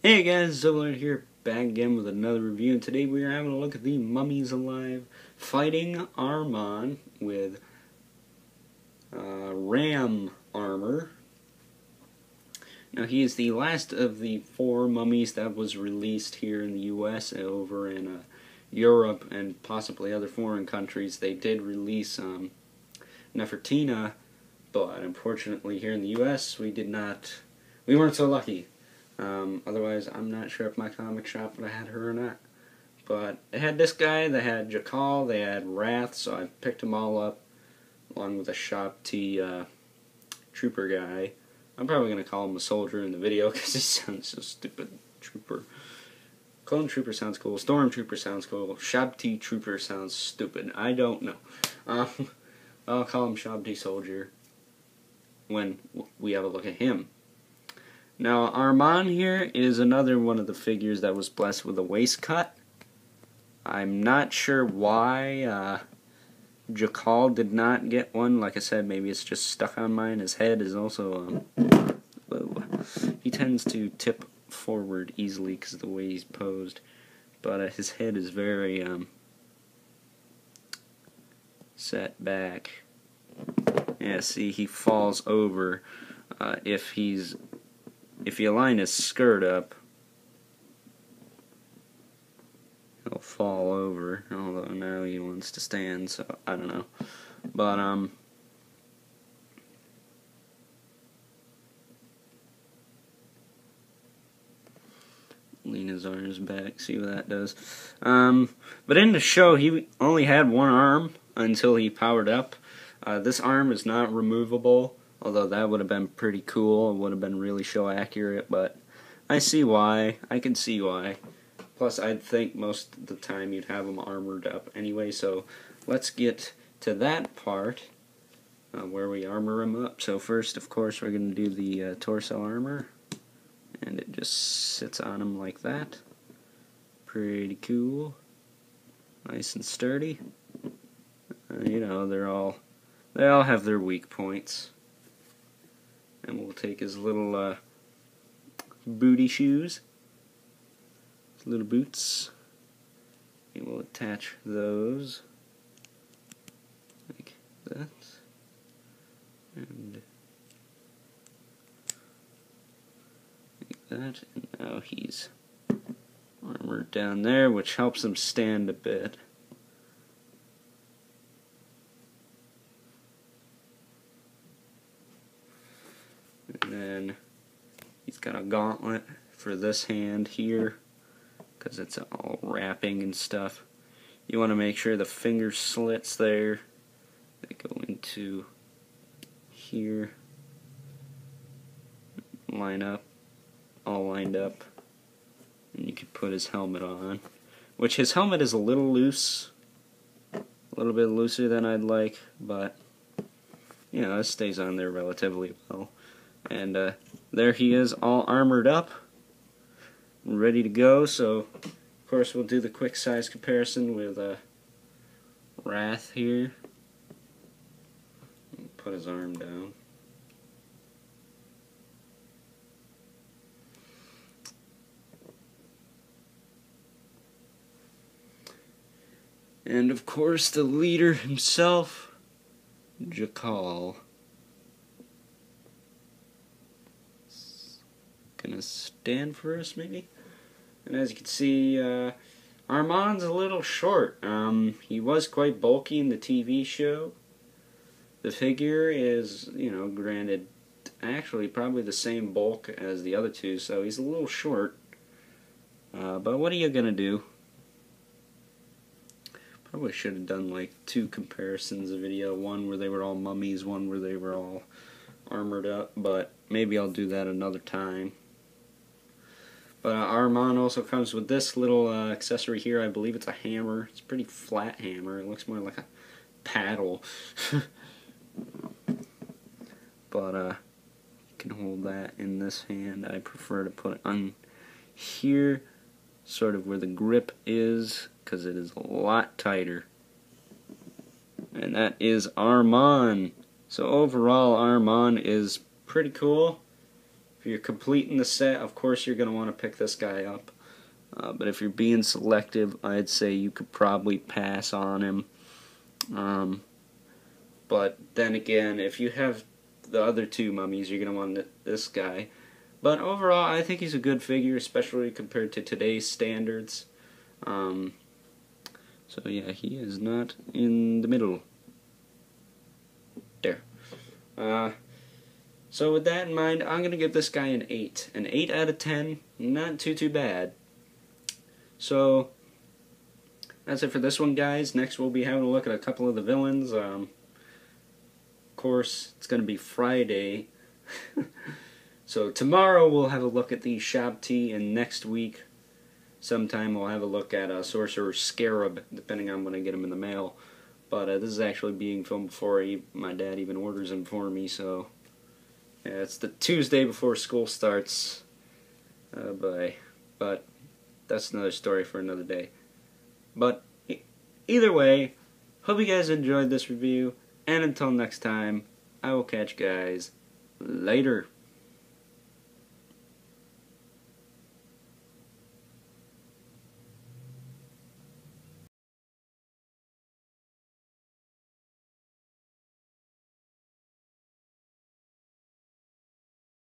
Hey guys, Zola here, back again with another review, and today we are having a look at the Mummies Alive fighting Armon with ram armor. Now he is the last of the 4 mummies that was released here in the US, over in Europe and possibly other foreign countries. They did release Nefertina, but unfortunately here in the US we weren't so lucky. Otherwise, I'm not sure if my comic shop would have had her or not. But they had this guy, they had Jakal, they had Wrath, so I picked them all up, along with a Shop T Trooper guy. I'm probably going to call him a soldier in the video, because he sounds so stupid. Trooper. Clone Trooper sounds cool, Stormtrooper sounds cool, Shop T Trooper sounds stupid. I don't know. I'll call him Shop T Soldier when we have a look at him. Now, Armon here is another one of the figures that was blessed with a waist cut. I'm not sure why Jakal did not get one. Like I said, maybe it's just stuck on mine. His head is also, he tends to tip forward easily because of the way he's posed. But his head is very set back. Yeah, see, he falls over if you line his skirt up, he'll fall over, although now he wants to stand, so I don't know. But, lean his arms back, see what that does. But in the show, he only had one arm until he powered up. This arm is not removable. Although that would have been pretty cool, it would have been really show accurate, but I see why. I can see why. Plus, I'd think most of the time you'd have them armored up anyway, so let's get to that part where we armor him up. So first, of course, we're going to do the torso armor, and it just sits on him like that. Pretty cool. Nice and sturdy. You know, they all have their weak points. And we'll take his little booty shoes, his little boots, and we'll attach those like that, and like that, and now he's armored down there, which helps him stand a bit. And then he's got a gauntlet for this hand here, because it's all wrapping and stuff. You want to make sure the finger slits there, they go into here, line up, all lined up, and you can put his helmet on, which his helmet is a little loose, a little bit looser than I'd like, but you know, it stays on there relatively well. And there he is, all armored up, ready to go. So, of course, we'll do the quick size comparison with Wrath here. Put his arm down. And, of course, the leader himself, Jakal. Gonna stand for us, maybe? And as you can see, Armon's a little short. He was quite bulky in the TV show. The figure is, you know, granted actually probably the same bulk as the other two, so he's a little short. But what are you gonna do? Probably should have done like 2 comparisons of video, one where they were all mummies, one where they were all armored up, but maybe I'll do that another time. But Armon also comes with this little accessory here. I believe it's a hammer. It's a pretty flat hammer. It looks more like a paddle. But you can hold that in this hand. I prefer to put it on here, sort of where the grip is, because it is a lot tighter. And that is Armon. So overall, Armon is pretty cool. If you're completing the set, of course you're going to want to pick this guy up. But if you're being selective, I'd say you could probably pass on him. But then again, if you have the other 2 mummies, you're going to want this guy. But overall, I think he's a good figure, especially compared to today's standards. So yeah, he is not in the middle. There. So with that in mind, I'm going to give this guy an 8. An 8 out of 10. Not too bad. So that's it for this one, guys. Next we'll be having a look at a couple of the villains. Of course, it's going to be Friday. So tomorrow we'll have a look at the Shabti, and next week sometime we'll have a look at Sorcerer Scarab, depending on when I get him in the mail. But this is actually being filmed before my dad even orders him for me, so yeah, it's the Tuesday before school starts. But that's another story for another day. But either way, hope you guys enjoyed this review, and until next time, I will catch you guys later.